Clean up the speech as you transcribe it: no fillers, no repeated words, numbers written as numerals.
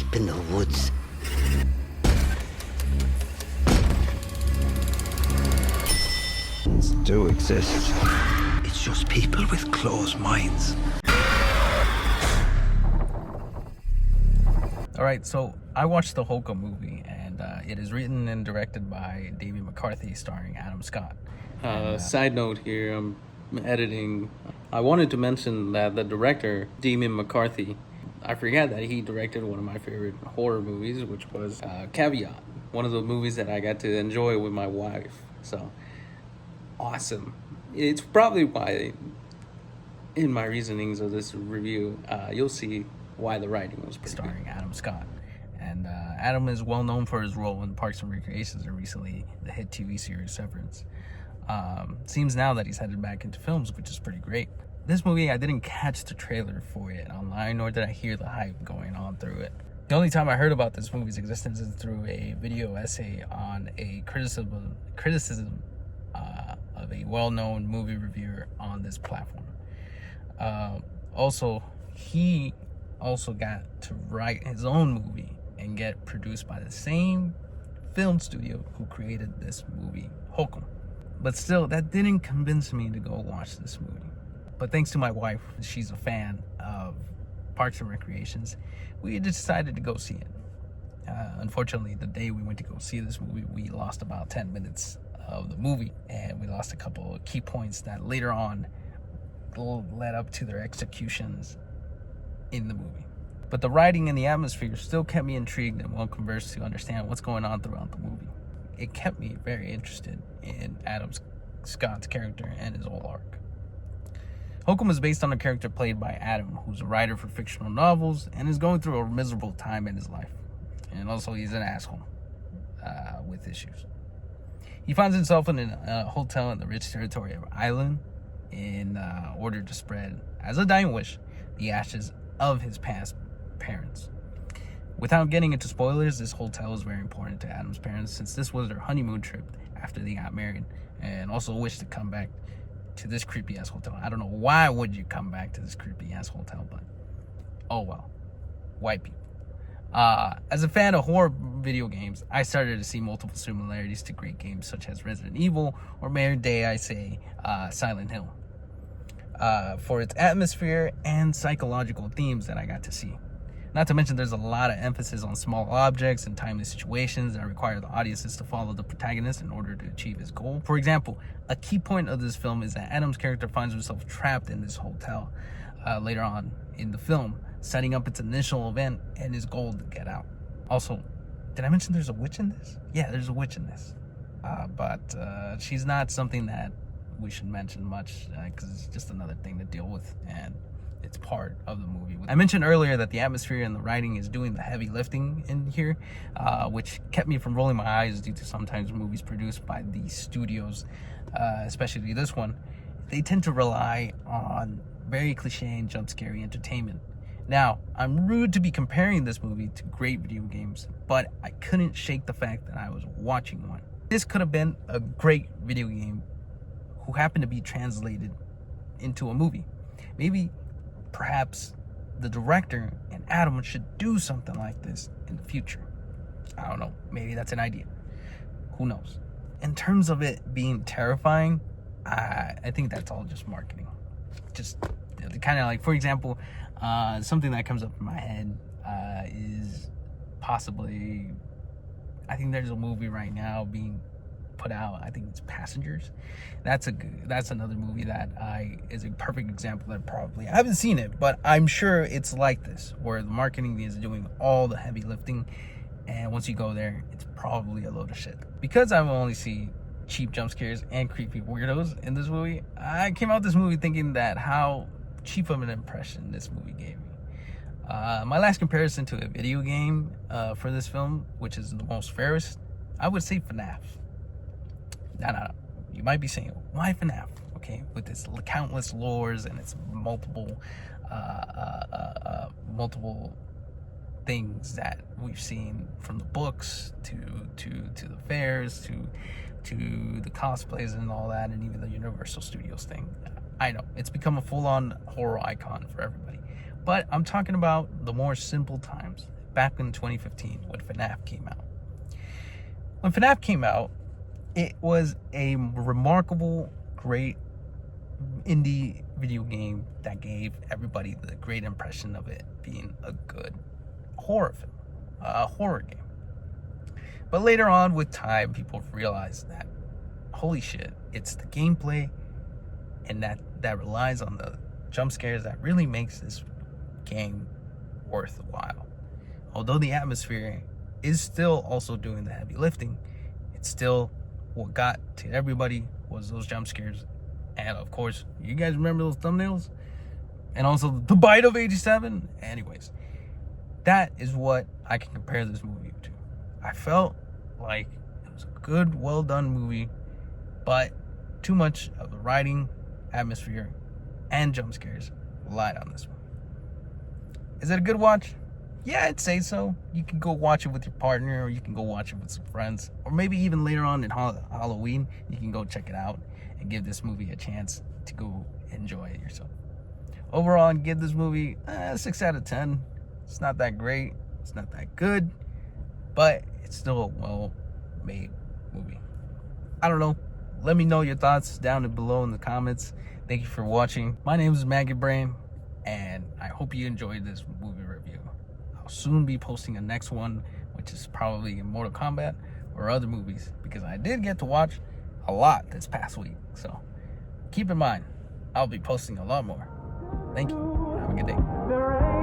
deep in the woods. Do exist. It's just people with closed minds. Alright, so I watched the Hokum movie, and it is written and directed by David McCarthy, starring Adam Scott. Side note here, I'm editing. I wanted to mention that the director, Damien McCarthy, I forgot that he directed one of my favorite horror movies, which was Caveat, one of the movies that I got to enjoy with my wife. So, awesome. It's probably why, in my reasonings of this review, you'll see why the writing was pretty starring good. Adam Scott. And Adam is well known for his role in Parks and Recreations and recently the hit TV series Severance. Seems now that he's headed back into films, which is pretty great. This movie, I didn't catch the trailer for it online, nor did I hear the hype going on through it. The only time I heard about this movie's existence is through a video essay on a criticism of a well-known movie reviewer on this platform. Also, he also got to write his own movie and get produced by the same film studio who created this movie, Hokum. But still, that didn't convince me to go watch this movie. But thanks to my wife, she's a fan of Parks and Recreations, we decided to go see it. Unfortunately, the day we went to go see this movie, we lost about 10 minutes of the movie, and we lost a couple of key points that later on led up to their executions in the movie. But the writing and the atmosphere still kept me intrigued and well-conversed to understand what's going on throughout the movie. It kept me very interested in Adam Scott's character and his whole arc. Hokum is based on a character played by Adam, who's a writer for fictional novels and is going through a miserable time in his life. And also, he's an asshole with issues. He finds himself in a hotel in the rich territory of Ireland in order to spread, as a dying wish, the ashes of his past parents. Without getting into spoilers, this hotel is very important to Adam's parents since this was their honeymoon trip after they got married, and also wish to come back to this creepy ass hotel. I don't know why would you come back to this creepy ass hotel, but oh well. White people. As a fan of horror video games, I started to see multiple similarities to great games such as Resident Evil, or may day I say Silent Hill, for its atmosphere and psychological themes that I got to see. Not to mention there's a lot of emphasis on small objects and timely situations that require the audiences to follow the protagonist in order to achieve his goal. For example, a key point of this film is that Adam's character finds himself trapped in this hotel later on in the film, setting up its initial event and his goal to get out. Also, did I mention there's a witch in this? Yeah, there's a witch in this. But she's not something that we should mention much because it's just another thing to deal with, and it's part of the movie. I mentioned earlier that the atmosphere and the writing is doing the heavy lifting in here, which kept me from rolling my eyes due to sometimes movies produced by these studios, especially this one, they tend to rely on very cliche and jump scary entertainment. Now, I'm rude to be comparing this movie to great video games, but I couldn't shake the fact that I was watching one. This could have been a great video game who happened to be translated into a movie. Maybe, perhaps, the director and Adam should do something like this in the future. I don't know. Maybe that's an idea. Who knows? In terms of it being terrifying, I think that's all just marketing. Just kind of like, for example, something that comes up in my head is possibly, I think there's a movie right now being put out. I think it's Passengers. That's another movie that is a perfect example that probably, I haven't seen it, but I'm sure it's like this, where the marketing is doing all the heavy lifting, and once you go there, it's probably a load of shit. Because I only see cheap jump scares and creepy weirdos in this movie, I came out this movie thinking that how cheap of an impression this movie gave me. My last comparison to a video game for this film, which is the most fairest, I would say FNAF. No. You might be saying, why FNAF? Okay, with its countless lores and its multiple things that we've seen, from the books to the fairs to the cosplays and all that, and even the Universal Studios thing. I know it's become a full-on horror icon for everybody, but I'm talking about the more simple times back in 2015 when FNAF came out. When FNAF came out, it was a remarkable, great indie video game that gave everybody the great impression of it being a good horror film, a horror game. But later on with time, people realized that, holy shit, it's the gameplay and that relies on the jump scares that really makes this game worthwhile. Although the atmosphere is still also doing the heavy lifting, it's still what got to everybody was those jump scares. And of course, you guys remember those thumbnails? And also the bite of 87? Anyways, that is what I can compare this movie to. I felt like it was a good, well done movie, but too much of the writing, atmosphere, and jump scares relied on this one. Is it a good watch? Yeah, I'd say so. You can go watch it with your partner, or you can go watch it with some friends, or maybe even later on in Halloween, you can go check it out and give this movie a chance to go enjoy it yourself. Overall, I'd give this movie 6 out of 10. It's not that great. It's not that good. But it's still a well-made movie. I don't know. Let me know your thoughts down below in the comments. Thank you for watching. My name is Maggie Brain, and I hope you enjoyed this movie review. I'll soon be posting a next one, which is probably in Mortal Kombat or other movies, because I did get to watch a lot this past week. So keep in mind, I'll be posting a lot more. Thank you. Have a good day.